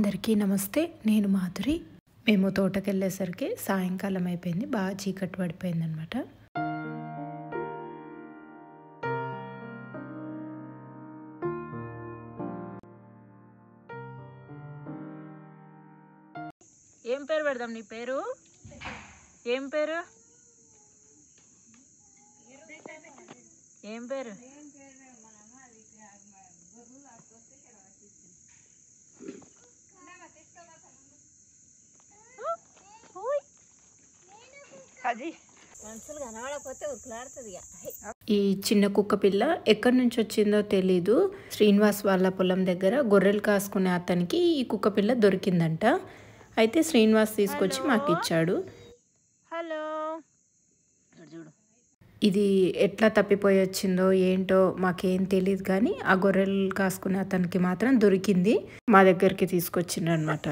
అందరికీ నమస్తే. నేను మాధురి. మేము తోటకెళ్ళేసరికి సాయంకాలం అయిపోయింది. బాగా చీకటి పడిపోయిందనమాట. ఏం పేరు పెడదాం? నీ పేరు ఏం పేరు? ఏం పేరు? మనుషులు కనబడకపోతే ఉరుకులాడుతుంది. ఈ చిన్న కుక్క పిల్ల ఎక్కడి నుంచి వచ్చిందో తెలీదు. శ్రీనివాస్ వాళ్ళ పొలం దగ్గర గొర్రెలు కాసుకునే అతనికి ఈ కుక్క పిల్ల దొరికిందంట. అయితే శ్రీనివాస్ తీసుకొచ్చి మాకు ఇచ్చాడు. హలో, చూడు ఇది ఎట్లా తప్పిపోయి వచ్చిందో ఏంటో మాకేం తెలియదు, కానీ ఆ గొర్రెలు కాసుకునే అతనికి మాత్రం దొరికింది. మా దగ్గరికి తీసుకొచ్చిండ్రు అనమాట.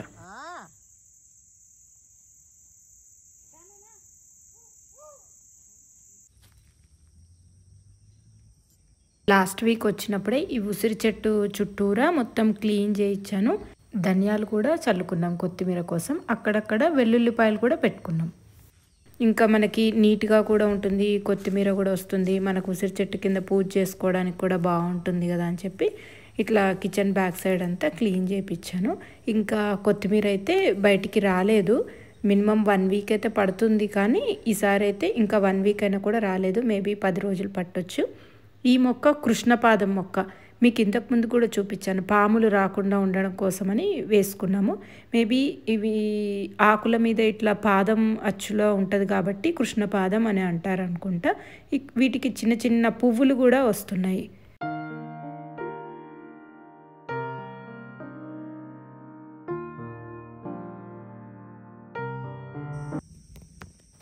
లాస్ట్ వీక్ వచ్చినప్పుడే ఈ ఉసిరి చెట్టు చుట్టూరా మొత్తం క్లీన్ చేయించాను. ధనియాలు కూడా చల్లుకున్నాం కొత్తిమీర కోసం. అక్కడక్కడ వెల్లుల్లిపాయలు కూడా పెట్టుకున్నాం. ఇంకా మనకి నీట్గా కూడా ఉంటుంది, కొత్తిమీర కూడా వస్తుంది. మనకు ఉసిరి చెట్టు కింద పూజ చేసుకోవడానికి కూడా బాగుంటుంది కదా అని చెప్పి ఇట్లా కిచెన్ బ్యాక్ సైడ్ అంతా క్లీన్ చేయించాను. ఇంకా కొత్తిమీర అయితే బయటికి రాలేదు. మినిమం 1 వీక్ అయితే పడుతుంది, కానీ ఈసారి అయితే ఇంకా 1 వీక్ అయినా కూడా రాలేదు. మేబీ 10 రోజులు పట్టొచ్చు. ఈ మొక్క కృష్ణపాదం మొక్క, మీకు ఇంతకుముందు కూడా చూపించాను. పాములు రాకుండా ఉండడం కోసమని వేసుకున్నాము. మేబీ ఇవి ఆకుల మీద ఇట్లా పాదం అచ్చులో ఉంటుంది కాబట్టి కృష్ణపాదం అని అంటారు అనుకుంటా. వీటికి చిన్న చిన్న పువ్వులు కూడా వస్తున్నాయి.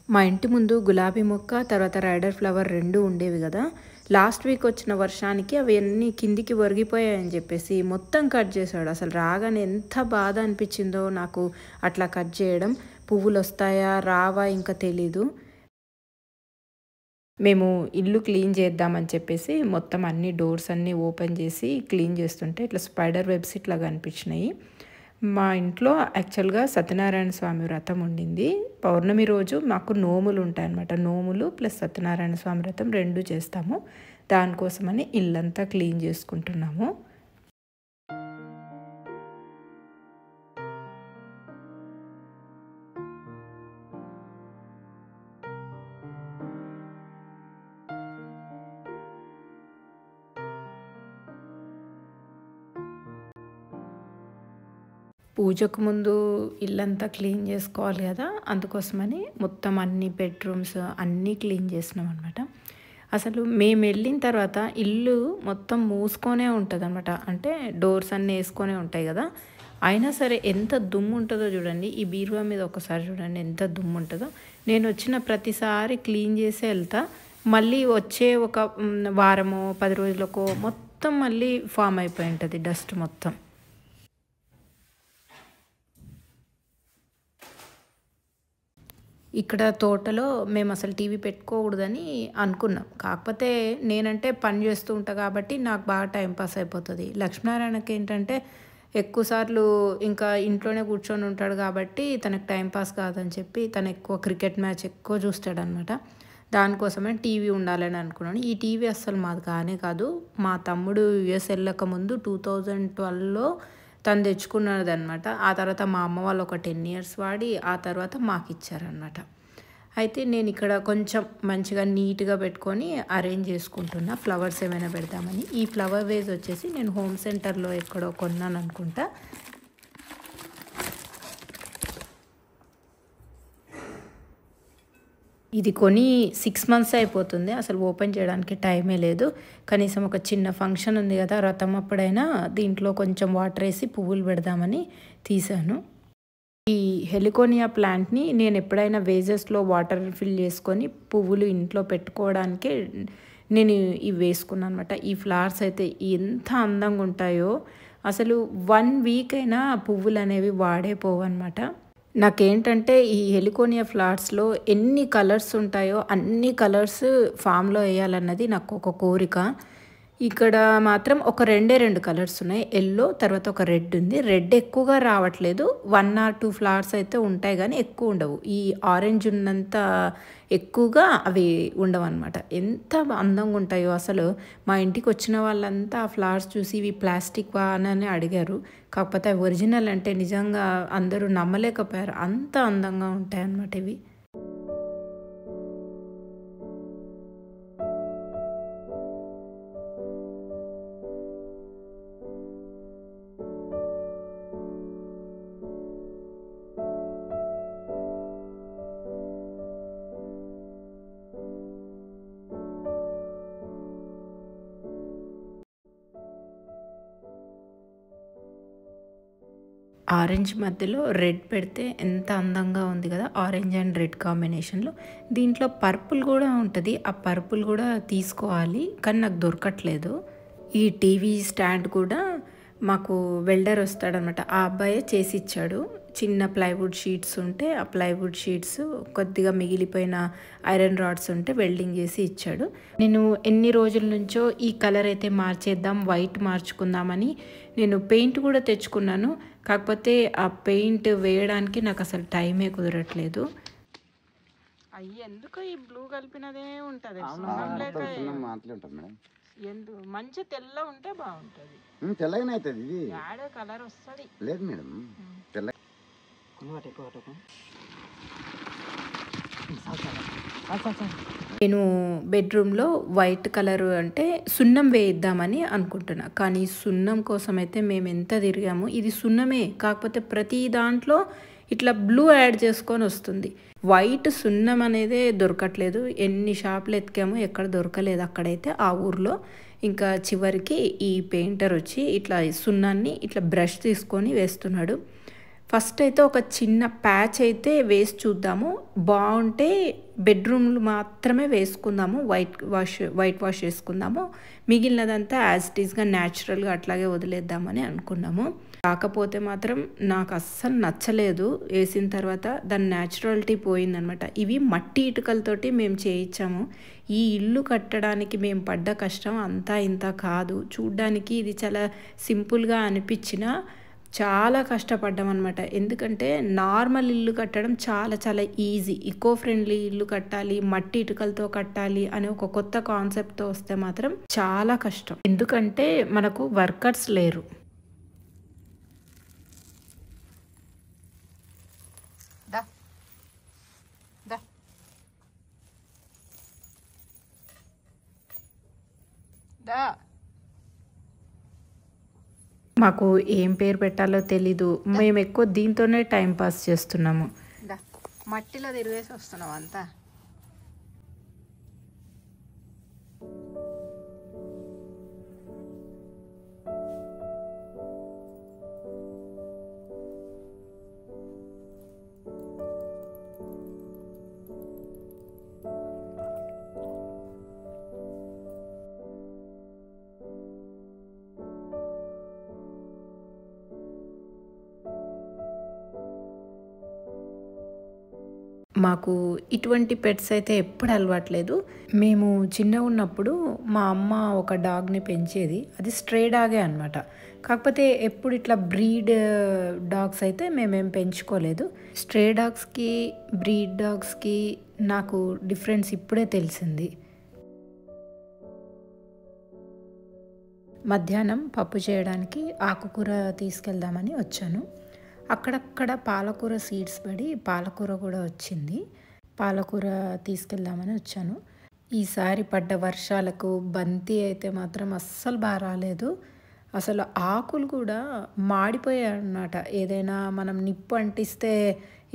మా ఇంటి ముందు గులాబీ మొక్క, తర్వాత రైడర్ ఫ్లవర్ 2 ఉండేవి కదా. లాస్ట్ వీక్ వచ్చిన వర్షానికి అవి అన్నీ కిందికి ఒరిగిపోయాయని చెప్పేసి మొత్తం కట్ చేశాడు. అసలు రాగానే ఎంత బాధ అనిపించిందో నాకు అట్లా కట్ చేయడం. పువ్వులు వస్తాయా రావా ఇంకా తెలీదు. మేము ఇల్లు క్లీన్ చేద్దామని చెప్పేసి మొత్తం అన్ని డోర్స్ అన్నీ ఓపెన్ చేసి క్లీన్ చేస్తుంటే ఇట్లా స్పైడర్ వెబ్స్ ఇట్లా కనిపించినాయి. మా ఇంట్లో యాక్చువల్గా సత్యనారాయణ స్వామి వ్రతం ఉండింది. పౌర్ణమి రోజు మాకు నోములు ఉంటాయన్నమాట. నోములు ప్లస్ సత్యనారాయణ స్వామి వ్రతం 2 చేస్తాము. దానికోసమని ఇల్లంతా క్లీన్ చేసుకుంటున్నాము. పూజకు ముందు ఇల్లంతా క్లీన్ చేసుకోవాలి కదా, అందుకోసమని మొత్తం అన్ని బెడ్రూమ్స్ అన్నీ క్లీన్ చేసినాం అనమాట. అసలు మేము వెళ్ళిన తర్వాత ఇల్లు మొత్తం మూసుకొనే ఉంటుంది అనమాట. అంటే డోర్స్ అన్నీ వేసుకొనే ఉంటాయి కదా. అయినా సరే ఎంత దుమ్ము ఉంటుందో చూడండి. ఈ బీరువా మీద ఒకసారి చూడండి ఎంత దుమ్ము ఉంటుందో. నేను వచ్చిన ప్రతిసారి క్లీన్ చేసే వెళ్తా. మళ్ళీ వచ్చే ఒక వారమో 10 రోజులకో మొత్తం మళ్ళీ ఫామ్ అయిపోయి ఉంటుంది డస్ట్ మొత్తం. ఇక్కడ తోటలో మేము అసలు టీవీ పెట్టుకోకూడదని అనుకున్నాం. కాకపోతే నేనంటే పని చేస్తూ ఉంటా కాబట్టి నాకు బాగా టైంపాస్ అయిపోతుంది. లక్ష్మీనారాయణకి ఏంటంటే ఎక్కువసార్లు ఇంకా ఇంట్లోనే కూర్చొని ఉంటాడు కాబట్టి తనకు టైంపాస్ కాదని చెప్పి తను ఎక్కువ క్రికెట్ మ్యాచ్ ఎక్కువ చూస్తాడనమాట. దానికోసమే టీవీ ఉండాలని అనుకున్నాను. ఈ టీవీ అస్సలు మాది కానే కాదు. మా తమ్ముడు యుఎస్ వెళ్ళక ముందు 2012లో తను తెచ్చుకున్నది అనమాట. ఆ తర్వాత మా అమ్మ వాళ్ళు ఒక 10 years వాడి ఆ తర్వాత మాకు ఇచ్చారనమాట. అయితే నేను ఇక్కడ కొంచెం మంచిగా నీట్గా పెట్టుకొని అరేంజ్ చేసుకుంటున్నా, ఫ్లవర్స్ ఏమైనా పెడదామని. ఈ ఫ్లవర్ వేజ్ వచ్చేసి నేను హోమ్ సెంటర్లో ఎక్కడో కొన్నాను అనుకుంటా. ఇది కొని 6 months అయిపోతుంది. అసలు ఓపెన్ చేయడానికి టైమే లేదు. కనీసం ఒక చిన్న ఫంక్షన్ ఉంది కదా, వ్రతం అప్పుడైనా దీంట్లో కొంచెం వాటర్ వేసి పువ్వులు పెడదామని తీసాను. ఈ హెలికోనియా ప్లాంట్ని నేను ఎప్పుడైనా వేజెస్లో వాటర్ ఫిల్ చేసుకొని పువ్వులు ఇంట్లో పెట్టుకోవడానికే నేను ఇవి వేసుకున్నాను అనమాట. ఈ ఫ్లవర్స్ అయితే ఎంత అందంగా ఉంటాయో అసలు 1 week అయినా పువ్వులు అనేవి వాడేపోవు అనమాట. నాకేంటంటే ఈ హెలికోనియా ఫ్లవర్స్లో ఎన్ని కలర్స్ ఉంటాయో అన్ని కలర్స్ ఫామ్లో వేయాలన్నది నాకు ఒక కోరిక. ఇక్కడ మాత్రం ఒక రెండు కలర్స్ ఉన్నాయి. యెల్లో తర్వాత ఒక రెడ్ ఉంది. రెడ్ ఎక్కువగా రావట్లేదు. 1 ఆర్ 2 ఫ్లవర్స్ అయితే ఉంటాయి గానీ ఎక్కువ ఉండవు. ఈ ఆరెంజ్ ఉన్నంత ఎక్కువగా అవి ఉండవన్నమాట. ఎంత అందంగా ఉంటాయో అసలు. మా ఇంటికి వచ్చిన వాళ్ళంతా ఆ ఫ్లవర్స్ చూసి ఇవి ప్లాస్టిక్‌వా అని అడిగారు. కాకపోతే అవి ఒరిజినల్ అంటే నిజంగా అందరూ నమ్మలేకపోయారు. అంత అందంగా ఉంటాయన్నమాట ఇవి. ఆరెంజ్ మధ్యలో రెడ్ పెడితే ఎంత అందంగా ఉంది కదా! ఆరెంజ్ అండ్ రెడ్ కాంబినేషన్‌లో. దీంట్లో పర్పుల్ కూడా ఉంటది. ఆ పర్పుల్ కూడా తీసుకోవాలి. కానీ నాకు దొరకట్లేదు. ఈ టీవీ స్టాండ్ కూడా మాకు వెల్డర్ వస్తాడనమాట. ఆ అబ్బాయే చేసిచ్చాడు. చిన్న ప్లైవుడ్ షీట్స్ ఉంటే ఆ ప్లైవుడ్ షీట్స్ కొద్దిగా మిగిలిపోయిన ఐరన్ రాడ్స్ ఉంటే వెల్డింగ్ చేసి ఇచ్చాడు. నేను ఎన్ని రోజుల నుంచో ఈ కలర్ అయితే మార్చేద్దాం, వైట్ మార్చుకుందామని నేను పెయింట్ కూడా తెచ్చుకున్నాను. కాకపోతే ఆ పెయింట్ వేయడానికి నాకు అసలు టైమే కుదరట్లేదు. అయ్యి ఎందుకు ఈ బ్లూ కలిపినదే ఉంటది. మంచి తెల్ల ఉంటే బాగుంటది. తెల్లగానే అవుతుంది. ఇది యాడ కలర్ వస్తుంది లేదు మేడం. తెల్ల నేను బెడ్రూమ్లో వైట్ కలర్ అంటే సున్నం వేయిద్దామని అనుకుంటున్నా. కానీ సున్నం కోసం అయితే మేము ఎంత తిరిగాము. ఇది సున్నమే, కాకపోతే ప్రతి దాంట్లో ఇట్లా బ్లూ యాడ్ చేసుకొని వస్తుంది. వైట్ సున్నం అనేదే దొరకట్లేదు. ఎన్ని షాపులు ఎతికామో ఎక్కడ దొరకలేదు అక్కడైతే ఆ ఊర్లో. ఇంకా చివరికి ఈ పెయింటర్ వచ్చి ఇట్లా సున్నాన్ని ఇట్లా బ్రష్ తీసుకొని వేస్తున్నాడు. ఫస్ట్ అయితే ఒక చిన్న ప్యాచ్ అయితే వేసి చూద్దాము. బాగుంటే బెడ్రూమ్లు మాత్రమే వేసుకుందాము, వైట్ వాష్ చేసుకుందాము. మిగిలినదంతా యాజ్ ఇట్ ఈస్గా న్యాచురల్గా అట్లాగే వదిలేద్దామని అనుకున్నాము. కాకపోతే మాత్రం నాకు అస్సలు నచ్చలేదు. వేసిన తర్వాత దాని న్యాచురాలిటీ పోయిందనమాట. ఇవి మట్టి ఇటుకలతోటి మేము చేయించాము. ఈ ఇల్లు కట్టడానికి మేము పడ్డ కష్టం అంతా ఇంత కాదు. చూడ్డానికి ఇది చాలా సింపుల్గా అనిపించినా చాలా కష్టపడ్డాం అనమాట. ఎందుకంటే నార్మల్ ఇల్లు కట్టడం చాలా చాలా ఈజీ. ఈకో ఫ్రెండ్లీ ఇల్లు కట్టాలి, మట్టి ఇటుకలతో కట్టాలి అనే ఒక కొత్త కాన్సెప్ట్తో వస్తే మాత్రం చాలా కష్టం. ఎందుకంటే మనకు వర్కర్స్ లేరు. మాకు ఏం పేరు పెట్టాలో తెలీదు. మేము ఎక్కువ దీంతోనే టైం పాస్ చేస్తున్నాము. మట్టిలో తిరిగేసి వస్తున్నావు అంతా. మాకు ఇటువంటి పెట్స్ అయితే ఎప్పుడు అలవాట్లేదు. మేము చిన్నగా ఉన్నప్పుడు మా అమ్మ ఒక డాగ్ని పెంచేది. అది స్ట్రే డాగే అనమాట. కాకపోతే ఎప్పుడు ఇట్లా బ్రీడ్ డాగ్స్ అయితే మేమేం పెంచుకోలేదు. స్ట్రే డాగ్స్కి బ్రీడ్ డాగ్స్కి నాకు డిఫరెన్స్ ఇప్పుడే తెలిసింది. మధ్యాహ్నం పప్పు చేయడానికి ఆకుకూర తీసుకెళ్దామని వచ్చాను. అక్కడక్కడ పాలకూర సీడ్స్ పడి పాలకూర కూడా వచ్చింది. పాలకూర తీసుకెళ్దామని వచ్చాను. ఈసారి పడ్డ వర్షాలకు బంతి అయితే మాత్రం అస్సలు బాగా రాలేదు. అసలు ఆకులు కూడా మాడిపోయాయి అన్నమాట. ఏదైనా మనం నిప్పు అంటిస్తే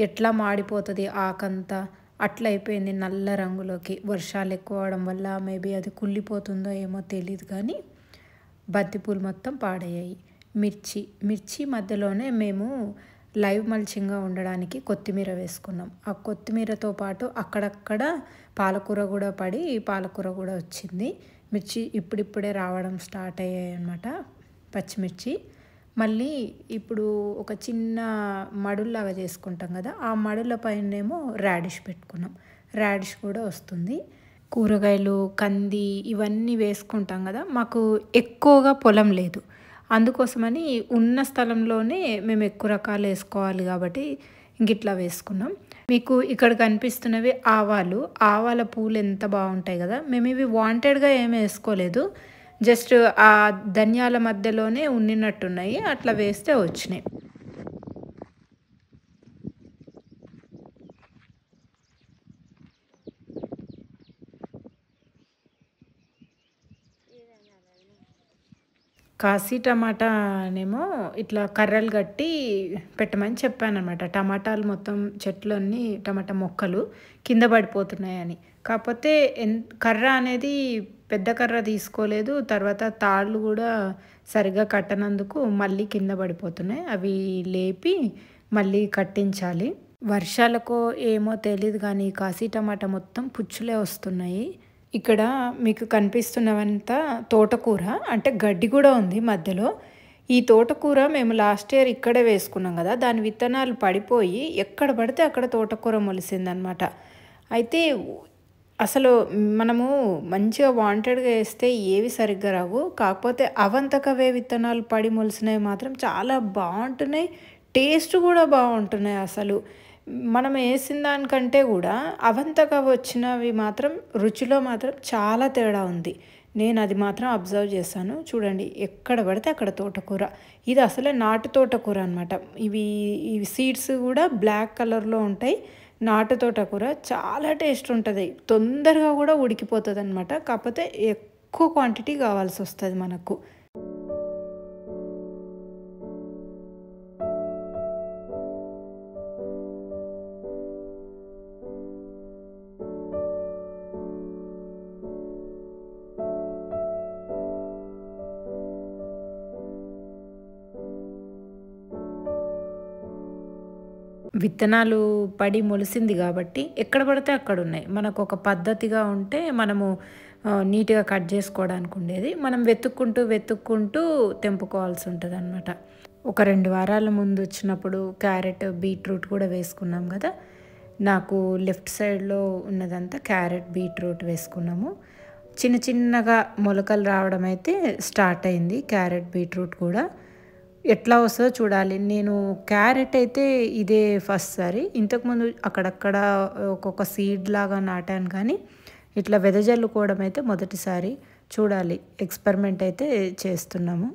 ఎట్లా మాడిపోతుంది ఆకంతా, అట్లా అయిపోయింది నల్ల రంగులోకి. వర్షాలు ఎక్కువ అవడం వల్ల మేబీ అది కుళ్ళిపోతుందో ఏమో తెలియదు కానీ బంతిపూలు మొత్తం పాడయ్యాయి. మిర్చి మధ్యలోనే మేము లైవ్ మల్చింగ్గా ఉండడానికి కొత్తిమీర వేసుకున్నాం. ఆ కొత్తిమీరతో పాటు అక్కడక్కడ పాలకూర కూడా పడి పాలకూర కూడా వచ్చింది. మిర్చి ఇప్పుడిప్పుడే రావడం స్టార్ట్ అయ్యాయి అన్నమాట, పచ్చిమిర్చి. మళ్ళీ ఇప్పుడు ఒక చిన్న మడుల్లాగా చేసుకుంటాం కదా, ఆ మడుల పైనేమో రాడిష్ పెట్టుకున్నాం. రాడిష్ కూడా వస్తుంది. కూరగాయలు, కంది ఇవన్నీ వేసుకుంటాం కదా! మాకు ఎక్కువగా పొలం లేదు. అందుకోసమని ఉన్న స్థలంలోనే మేము ఎక్కువ రకాలు వేసుకోవాలి కాబట్టి ఇంగిట్లా వేసుకున్నాం. మీకు ఇక్కడ కనిపిస్తున్నవి ఆవాలు. ఆవాల పూలు ఎంత బావుంటాయి కదా! మేమివి వాంటెడ్‌గా ఏమి వేసుకోలేదు. జస్ట్ ఆ ధనియాల మధ్యలోనే ఉండినట్టున్నాయి. అట్లా వేస్తే వచ్చినాయి. కాశీ టమాటానేమో ఇట్లా కర్రలు కట్టి పెట్టమని చెప్పాననమాట. టమాటాలు మొత్తం చెట్లన్నీ టమాటా మొక్కలు కింద పడిపోతున్నాయని. కాకపోతే కర్ర అనేది పెద్ద కర్ర తీసుకోలేదు. తర్వాత తాళ్ళు కూడా సరిగ్గా కట్టనందుకు మళ్ళీ కింద పడిపోతున్నాయి. అవి లేపి మళ్ళీ కట్టించాలి. వర్షాలకో ఏమో తెలీదు కానీ కాశీ టమాటా మొత్తం పుచ్చులే వస్తున్నాయి. ఇక్కడ మీకు కనిపిస్తున్నవంతా తోటకూర. అంటే గడ్డి కూడా ఉంది మధ్యలో. ఈ తోటకూర మేము లాస్ట్ ఇయర్ ఇక్కడే వేసుకున్నాం కదా! దాని విత్తనాలు పడిపోయి ఎక్కడ పడితే అక్కడ తోటకూర మొలిసిందనమాట. అయితే అసలు మనము మంచిగా వాంటెడ్‌గా వేస్తే ఏవి సరిగ్గా రావు. కాకపోతే అవంతకవే విత్తనాలు పడి మొలిసినవి మాత్రం చాలా బావుంటున్నాయి. టేస్ట్ కూడా బావుంటున్నాయి అసలు. మనం వేసిన దానికంటే కూడా అవంతగా వచ్చినవి మాత్రం రుచిలో మాత్రం చాలా తేడా ఉంది. నేను అది మాత్రం అబ్జర్వ్ చేశాను. చూడండి ఎక్కడ పడితే అక్కడ తోటకూర. ఇది అసలే నాటు తోటకూర అనమాట. ఇవి సీడ్స్ కూడా బ్లాక్ కలర్‌లో ఉంటాయి. నాటు తోటకూర చాలా టేస్ట్ ఉంటది. తొందరగా కూడా ఉడికిపోతదనమాట. కాకపోతే ఎక్కువ క్వాంటిటీ కావాల్సొస్తది మనకు. విత్తనాలు పడి మొలిసింది కాబట్టి ఎక్కడ పడితే అక్కడ ఉన్నాయి. మనకు ఒక పద్ధతిగా ఉంటే మనము నీట్‌గా కట్ చేసుకోవడానికి ఉండేది. మనం వెతుక్కుంటూ తెంపుకోవాల్సి ఉంటదనమాట. ఒక 2 వారాల ముందు వచ్చినప్పుడు క్యారెట్, బీట్రూట్ కూడా వేసుకున్నాం కదా! నాకు లెఫ్ట్ సైడ్‌లో ఉన్నదంతా క్యారెట్, బీట్రూట్ వేసుకున్నాము. చిన్నగా మొలకలు రావడం అయితే స్టార్ట్ అయింది క్యారెట్, బీట్రూట్ కూడా. ఎట్లా వస్తుందో చూడాలి. నేను క్యారెట్ అయితే ఇదే ఫస్ట్ సారి. ఇంతకుముందు అక్కడక్కడ ఒక్కొక్క సీడ్ లాగా నాటాను కానీ ఇట్లా వెదజల్లుకోవడం అయితే మొదటిసారి. చూడాలి. ఎక్స్పెరిమెంట్ అయితే చేస్తున్నాము.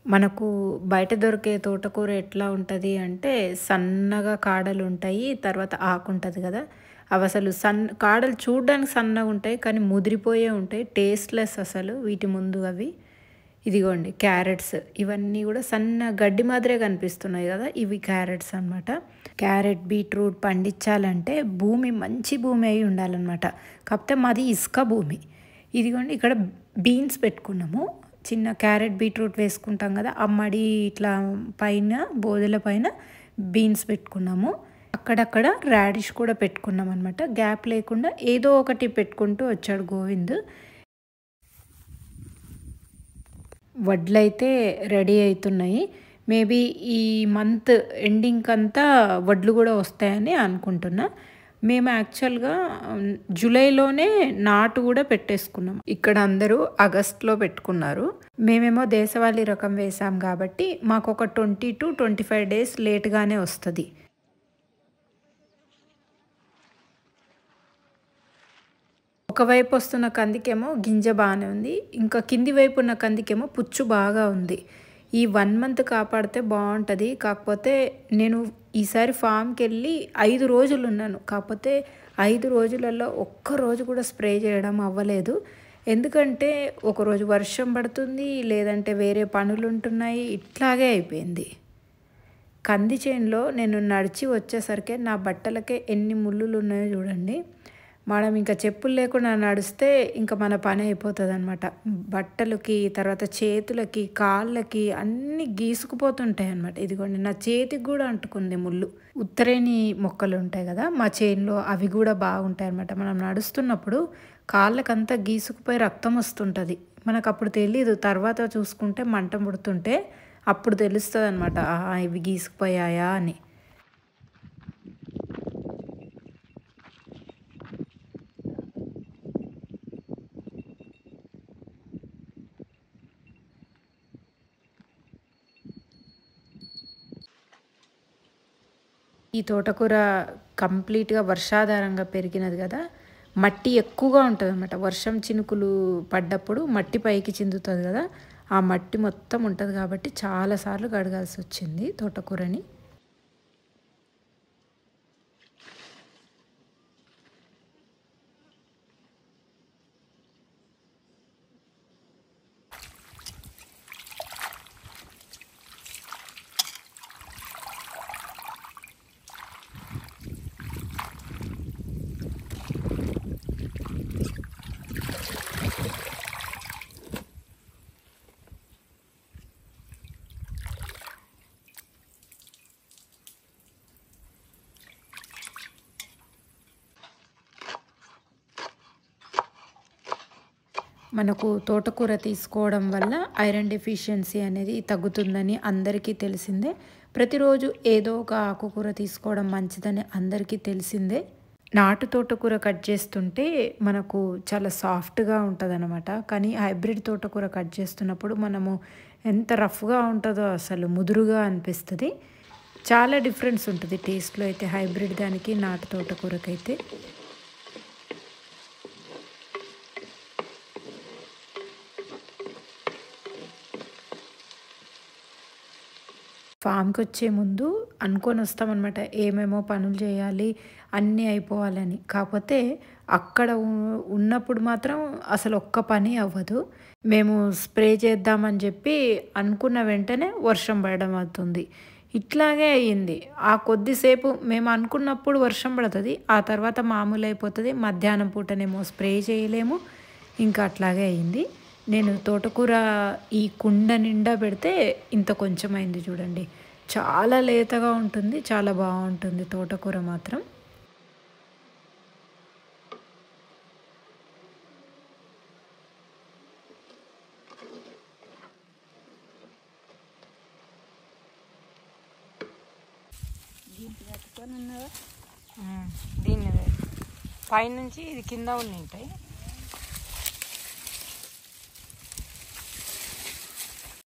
మనకు బయట దొరికే తోటకూర ఎట్లా ఉంటుంది అంటే సన్నగా కాడలు ఉంటాయి. తర్వాత ఆకు ఉంటుంది కదా! అవి అసలు కాడలు చూడడానికి సన్నగా ఉంటాయి కానీ ముదిరిపోయే ఉంటాయి. టేస్ట్‌లెస్ అసలు వీటి ముందు అవి. ఇదిగోండి క్యారెట్స్. ఇవన్నీ కూడా సన్న గడ్డి మాదిరే కనిపిస్తున్నాయి కదా! ఇవి క్యారెట్స్ అనమాట. క్యారెట్, బీట్రూట్ పండించాలంటే భూమి మంచి భూమి అయి ఉండాలన్నమాట. కాకపోతే మాది ఇసుక భూమి. ఇదిగోండి ఇక్కడ బీన్స్ పెట్టుకున్నాము. చిన్న క్యారెట్, బీట్రూట్ వేసుకుంటాం కదా! ఆ మడి ఇట్లా పైన బోదెల పైన బీన్స్ పెట్టుకున్నాము. అక్కడక్కడ రాడిష్ కూడా పెట్టుకున్నాం అనమాట. గ్యాప్ లేకుండా ఏదో ఒకటి పెట్టుకుంటూ వచ్చాడు గోవింద్. వడ్లయితే రెడీ అవుతున్నాయి. మేబీ ఈ మంత్ ఎండింగ్ అంతా వడ్లు కూడా వస్తాయని అనుకుంటున్నా. మేము యాక్చువల్గా జూలైలోనే నాటు కూడా పెట్టేసుకున్నాం. ఇక్కడ అందరూ ఆగస్ట్లో పెట్టుకున్నారు. మేమేమో దేశవాళీ రకం వేసాం కాబట్టి మాకు ఒక 20 to 25 days లేట్గానే వస్తుంది. ఒకవైపు వస్తున్న కందికేమో గింజ బాగానే ఉంది. ఇంకా కింది వైపు ఉన్న కందికేమో పుచ్చు బాగా ఉంది. ఈ 1 month కాపాడితే బాగుంటుంది. కాకపోతే నేను ఈసారి ఫామ్కి వెళ్ళి 5 రోజులు ఉన్నాను. కాకపోతే 5 రోజులలో ఒక్కరోజు కూడా స్ప్రే చేయడం అవ్వలేదు. ఎందుకంటే ఒకరోజు వర్షం పడుతుంది, లేదంటే వేరే పనులు ఉంటున్నాయి. ఇట్లాగే అయిపోయింది. కంది చేనులో నేను నడిచి వచ్చేసరికి నా బట్టలకే ఎన్ని ముళ్ళులు ఉన్నాయో చూడండి. మనం ఇంకా చెప్పులు లేకుండా నడిస్తే ఇంకా మన పని అయిపోతుంది అనమాట. బట్టలకి, తర్వాత చేతులకి, కాళ్ళకి అన్నీ గీసుకుపోతుంటాయి అనమాట. ఇదిగోండి నా చేతికి కూడా అంటుకుంది ముళ్ళు. ఉత్తరేణి మొక్కలు ఉంటాయి కదా మా చేనులో, అవి కూడా బాగుంటాయి అనమాట. మనం నడుస్తున్నప్పుడు కాళ్ళకంతా గీసుకుపోయి రక్తం వస్తుంటుంది. మనకు అప్పుడు తెలీదు. తర్వాత చూసుకుంటే మంట ముడుతుంటే అప్పుడు తెలుస్తుంది అనమాట, ఇవి గీసుకుపోయాయా అని. ఈ తోటకూర కంప్లీట్గా వర్షాధారంగా పెరిగినది కదా, మట్టి ఎక్కువగా ఉంటుంది అన్నమాట. వర్షం చినుకులు పడ్డప్పుడు మట్టి పైకి చిందుతుంది కదా, ఆ మట్టి మొత్తం ఉంటుంది కాబట్టి చాలాసార్లు కడగాల్సి వచ్చింది తోటకూరని. మనకు తోటకూర తీసుకోవడం వల్ల ఐరన్ డెఫిషియన్సీ అనేది తగ్గుతుందని అందరికీ తెలిసిందే. ప్రతిరోజు ఏదో ఒక ఆకుకూర తీసుకోవడం మంచిదని అందరికీ తెలిసిందే. నాటు తోటకూర కట్ చేస్తుంటే మనకు చాలా సాఫ్ట్గా ఉంటుంది అనమాట. కానీ హైబ్రిడ్ తోటకూర కట్ చేస్తున్నప్పుడు మనము ఎంత రఫ్గా ఉంటుందో అసలు ముదురుగా అనిపిస్తుంది. చాలా డిఫరెన్స్ ఉంటుంది టేస్ట్లో అయితే హైబ్రిడ్ దానికి నాటు తోటకూరకైతే. ఫామ్కి వచ్చే ముందు అనుకొని వస్తామన్నమాట, ఏమేమో పనులు చేయాలి, అన్నీ అయిపోవాలని. కాకపోతే అక్కడ ఉన్నప్పుడు మాత్రం అసలు ఒక్క పని అవ్వదు. మేము స్ప్రే చేద్దామని చెప్పి అనుకున్న వెంటనే వర్షం పడడం అవుతుంది. ఇట్లాగే అయ్యింది. ఆ కొద్దిసేపు మేము అనుకున్నప్పుడు వర్షం పడుతుంది, ఆ తర్వాత మామూలు అయిపోతుంది. మధ్యాహ్నం పూటనేమో స్ప్రే చేయలేము, ఇంకా అట్లాగే అయింది. నేను తోటకూర ఈ కుండ నిండా పెడితే ఇంత కొంచెం అయింది చూడండి. చాలా లేతగా ఉంటుంది, చాలా బాగుంటుంది తోటకూర మాత్రం. దీన్ని పైనుంచి ఇది కింద ఉంటాయి.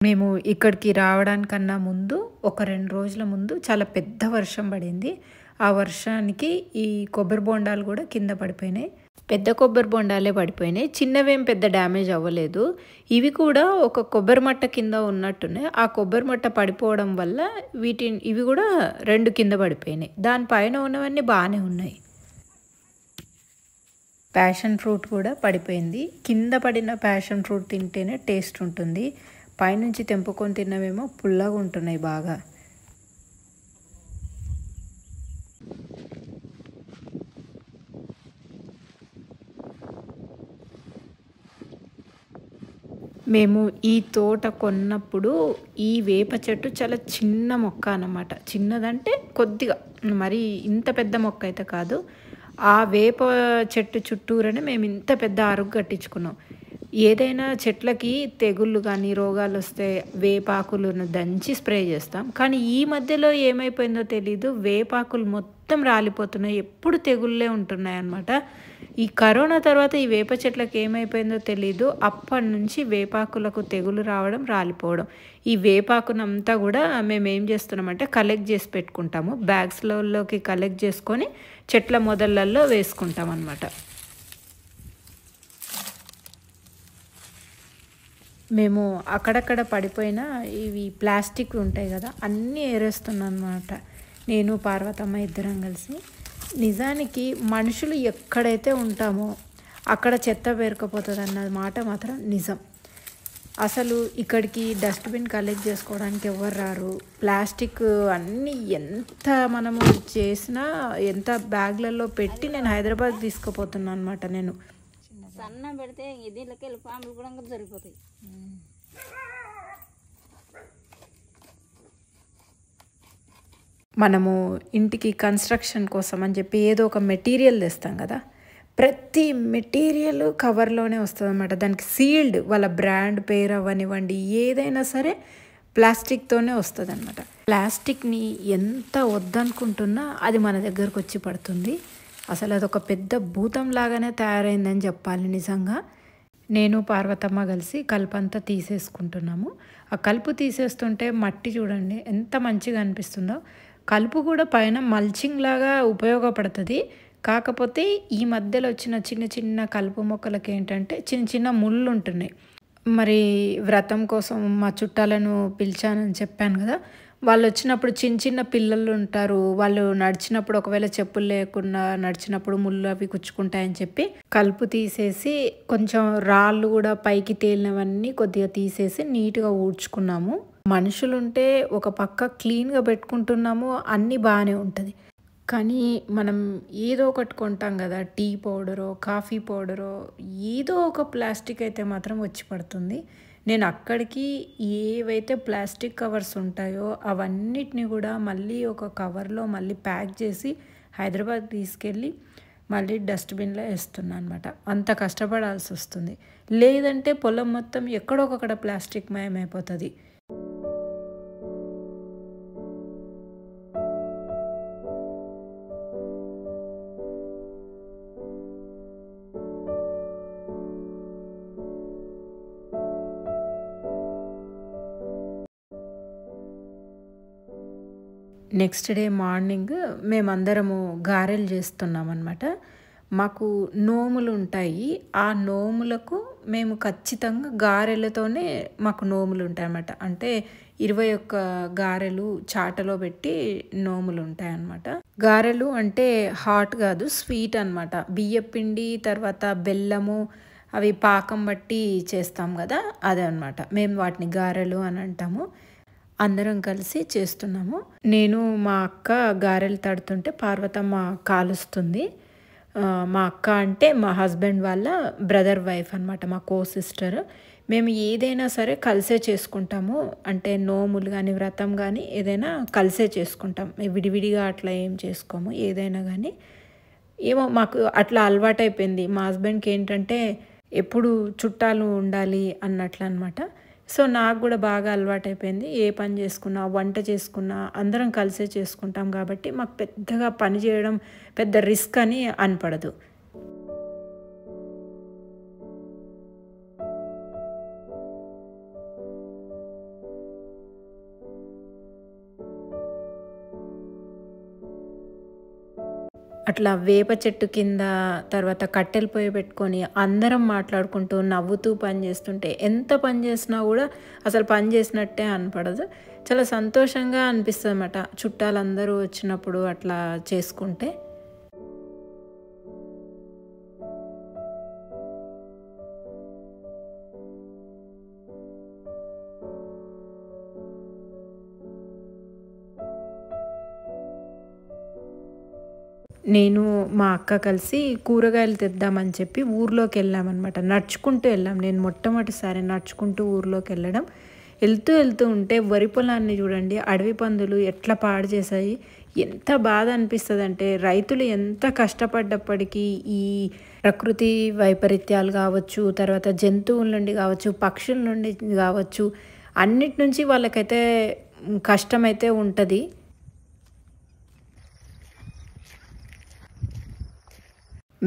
మేము ఇక్కడికి రావడానికన్నా ముందు ఒక 2 రోజుల ముందు చాలా పెద్ద వర్షం పడింది. ఆ వర్షానికి ఈ కొబ్బరి బొండాలు కూడా కింద పడిపోయినాయి. పెద్ద కొబ్బరి బొండాలే పడిపోయినాయి, చిన్నవేం పెద్ద డ్యామేజ్ అవ్వలేదు. ఇవి కూడా ఒక కొబ్బరి మట్ట కింద ఉన్నట్టున్నాయి. ఆ కొబ్బరి మట్ట పడిపోవడం వల్ల ఇవి కూడా 2 కింద పడిపోయినాయి. దానిపైన ఉన్నవన్నీ బాగానే ఉన్నాయి. ప్యాషన్ ఫ్రూట్ కూడా పడిపోయింది. కింద పడిన ప్యాషన్ ఫ్రూట్ తింటేనే టేస్ట్ ఉంటుంది. పైనుంచి తెంపుకొని తిన్నవేమో పుల్లగా ఉంటున్నాయి బాగా. మేము ఈ తోట కొన్నప్పుడు ఈ వేప చెట్టు చాలా చిన్న మొక్క అన్నమాట. చిన్నదంటే కొద్దిగా, మరి ఇంత పెద్ద మొక్క అయితే కాదు. ఆ వేప చెట్టు చుట్టూరనే మేము ఇంత పెద్ద అరుగు కట్టించుకున్నాం. ఏదైనా చెట్లకి తెగుళ్ళు కానీ రోగాలు వస్తే వేపాకులను దంచి స్ప్రే చేస్తాం. కానీ ఈ మధ్యలో ఏమైపోయిందో తెలీదు, వేపాకులు మొత్తం రాలిపోతున్నాయి, ఎప్పుడు తెగుళ్ళే ఉంటున్నాయి అన్నమాట. ఈ కరోనా తర్వాత ఈ వేప చెట్లకు ఏమైపోయిందో తెలీదు, అప్పటి నుంచి వేపాకులకు తెగులు రావడం, రాలిపోవడం. ఈ వేపాకునంతా కూడా మేము ఏం చేస్తున్నామంటే కలెక్ట్ చేసి పెట్టుకుంటాము. బ్యాగ్స్లోకి కలెక్ట్ చేసుకొని చెట్ల మొదళ్ళల్లో వేసుకుంటాం అన్నమాట. మేము అక్కడక్కడ పడిపోయిన ఇవి ప్లాస్టిక్ ఉంటాయి కదా, అన్నీ ఏరేస్తున్నాం అన్నమాట. నేను పార్వతమ్మ ఇద్దరం కలిసి. నిజానికి మనుషులు ఎక్కడైతే ఉంటామో అక్కడ చెత్త పేరుకపోతుంది అన్నది మాట మాత్రం నిజం. అసలు ఇక్కడికి డస్ట్బిన్ కలెక్ట్ చేసుకోవడానికి ఎవరు రారు. ప్లాస్టిక్ అన్నీ ఎంత మనము చేసినా, ఎంత బ్యాగ్లలో పెట్టి నేను హైదరాబాద్ తీసుకుపోతున్నాను అన్నమాట. నేను సన్న పెడితే దీంట్లోకి వెళ్ళి పాములు కూడా జరిగిపోతాయి. మనము ఇంటికి కన్స్ట్రక్షన్ కోసం అని చెప్పి ఏదో ఒక మెటీరియల్ తెస్తాం కదా, ప్రతి మెటీరియల్ కవర్లోనే వస్తుంది అన్నమాట. దానికి సీల్డ్, వాళ్ళ బ్రాండ్ పేరు అవనివ్వండి, ఏదైనా సరే ప్లాస్టిక్తోనే వస్తుంది అన్నమాట. ప్లాస్టిక్ని ఎంత వద్దనుకుంటున్నా అది మన దగ్గరకు వచ్చి పడుతుంది. అసలు అదొక పెద్ద భూతం లాగానే తయారైందని చెప్పాలి నిజంగా. నేను పార్వతమ్మ కలిసి కలుపంతా తీసేసుకుంటున్నాము. ఆ కలుపు తీసేస్తుంటే మట్టి చూడండి ఎంత మంచిగా అనిపిస్తుందో. కలుపు కూడా పైన మల్చింగ్ లాగా ఉపయోగపడుతుంది. కాకపోతే ఈ మధ్యలో వచ్చిన చిన్న చిన్న కలుపు మొక్కలకి ఏంటంటే చిన్న చిన్న ముళ్ళు ఉంటున్నాయి. మరి వ్రతం కోసం మా చుట్టాలను పిలిచానని చెప్పాను కదా, వాళ్ళు వచ్చినప్పుడు చిన్న చిన్న పిల్లలు ఉంటారు. వాళ్ళు నడిచినప్పుడు ఒకవేళ చెప్పులు లేకుండా నడిచినప్పుడు ముళ్ళు అవి కుచ్చుకుంటాయని చెప్పి కలుపు తీసేసి కొంచెం రాళ్ళు కూడా పైకి తేలినవన్నీ కొద్దిగా తీసేసి నీట్గా ఊడ్చుకున్నాము. మనుషులుంటే ఒక పక్క క్లీన్గా పెట్టుకుంటున్నాము, అన్నీ బాగానే ఉంటుంది. కానీ మనం ఏదో ఒకటి కొంటాం కదా, టీ పౌడరో కాఫీ పౌడరో ఏదో ఒక ప్లాస్టిక్ అయితే మాత్రం వచ్చి పడుతుంది. నేను అక్కడికి ఏవైతే ప్లాస్టిక్ కవర్స్ ఉంటాయో అవన్నిటిని కూడా మళ్ళీ ఒక కవర్లో మళ్ళీ ప్యాక్ చేసి హైదరాబాద్ తీసుకెళ్ళి మళ్ళీ డస్ట్బిన్లో వేస్తున్నాను అనమాట. అంత కష్టపడాల్సి వస్తుంది. లేదంటే పొలం మొత్తం ఎక్కడొకక్కడ ప్లాస్టిక్ మయమైపోతుంది. నెక్స్ట్ డే మార్నింగ్ మేమందరము గారెలు చేస్తున్నాం అనమాట. మాకు నోములు ఉంటాయి. ఆ నోములకు మేము ఖచ్చితంగా గారెలతోనే మాకు నోములు ఉంటాయి అన్నమాట. అంటే 21 గారెలు చాటలో పెట్టి నోములు ఉంటాయి అన్నమాట. గారెలు అంటే హాట్ కాదు, స్వీట్ అనమాట. బియ్యపిండి తర్వాత బెల్లము అవి పాకం బట్టి చేస్తాం కదా, అదే అనమాట. మేము వాటిని గారెలు అని అంటాము. అందరం కలిసి చేస్తున్నాము. నేను మా అక్క గారెలు తడుతుంటే పార్వతమ్మ కాలుస్తుంది. మా అక్క అంటే మా హస్బెండ్ వాళ్ళ బ్రదర్ వైఫ్ అనమాట, మా కో సిస్టర్. మేము ఏదైనా సరే కలిసే చేసుకుంటాము. అంటే నోములు కానీ వ్రతం కానీ ఏదైనా కలిసే చేసుకుంటాం. విడివిడిగా అట్లా ఏం చేసుకోము. ఏదైనా కానీ ఏమో మాకు అట్లా అలవాటైపోయింది. మా హస్బెండ్కి ఏంటంటే ఎప్పుడు చుట్టాలు ఉండాలి అన్నట్లు అనమాట. సో నాకు కూడా బాగా అలవాటైపోయింది. ఏ పని చేసుకున్నా, వంట చేసుకున్నా అందరం కలిసే చేసుకుంటాం కాబట్టి మాకు పెద్దగా పని చేయడం పెద్ద రిస్క్ అని అనిపడదు. అట్లా వేప చెట్టు కింద తర్వాత కట్టెలు పొయ్యి పెట్టుకొని అందరం మాట్లాడుకుంటూ నవ్వుతూ పని చేస్తుంటే ఎంత పని చేసినా కూడా అసలు పని చేసినట్టే అనిపడదు. చాలా సంతోషంగా అనిపిస్తుంది అన్నమాట చుట్టాలందరూ వచ్చినప్పుడు అట్లా చేసుకుంటే. నేను మా అక్క కలిసి కూరగాయలు తెద్దామని చెప్పి ఊర్లోకి వెళ్ళామన్నమాట. నడుచుకుంటూ వెళ్ళాం. నేను మొట్టమొదటిసారి నడుచుకుంటూ ఊర్లోకి వెళ్ళడం. వెళ్తూ ఉంటే వరి పొలాన్ని చూడండి, అడవి పందులు ఎట్లా పాడు చేశాయి. ఎంత బాధ అనిపిస్తుంది అంటే రైతులు ఎంత కష్టపడ్డప్పటికీ ఈ ప్రకృతి వైపరీత్యాలు కావచ్చు, తర్వాత జంతువుల నుండి కావచ్చు, పక్షుల నుండి కావచ్చు, అన్నిటి నుంచి వాళ్ళకైతే కష్టమైతే ఉంటుంది.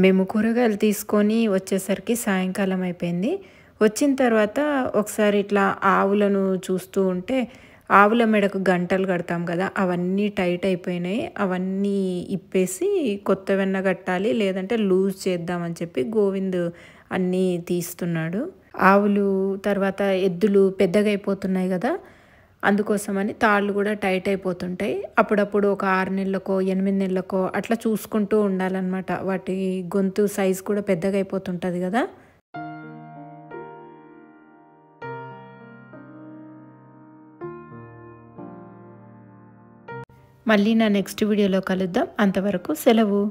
మేము కూరగాయలు తీసుకొని వచ్చేసరికి సాయంకాలం అయిపోయింది. వచ్చిన తర్వాత ఒకసారి ఇట్లా ఆవులను చూస్తూ ఉంటే ఆవుల మెడకు గంటలు కడతాం కదా, అవన్నీ టైట్ అయిపోయినాయి. అవన్నీ ఇప్పేసి కొత్త వెన్న కట్టాలి, లేదంటే లూజ్ చేద్దామని చెప్పి గోవింద్ అన్నీ తీస్తున్నాడు. ఆవులు తర్వాత ఎద్దులు పెద్దగా అయిపోతున్నాయి కదా, అందుకోసమని తాళ్ళు కూడా టైట్ అయిపోతుంటాయి. అప్పుడప్పుడు ఒక 6 నెలలకో 8 నెలలకో అట్లా చూసుకుంటూ ఉండాలన్నమాట. వాటి గొంతు సైజు కూడా పెద్దగా అయిపోతుంటుంది కదా. మళ్ళీ నా నెక్స్ట్ వీడియోలో కలుద్దాం. అంతవరకు సెలవు.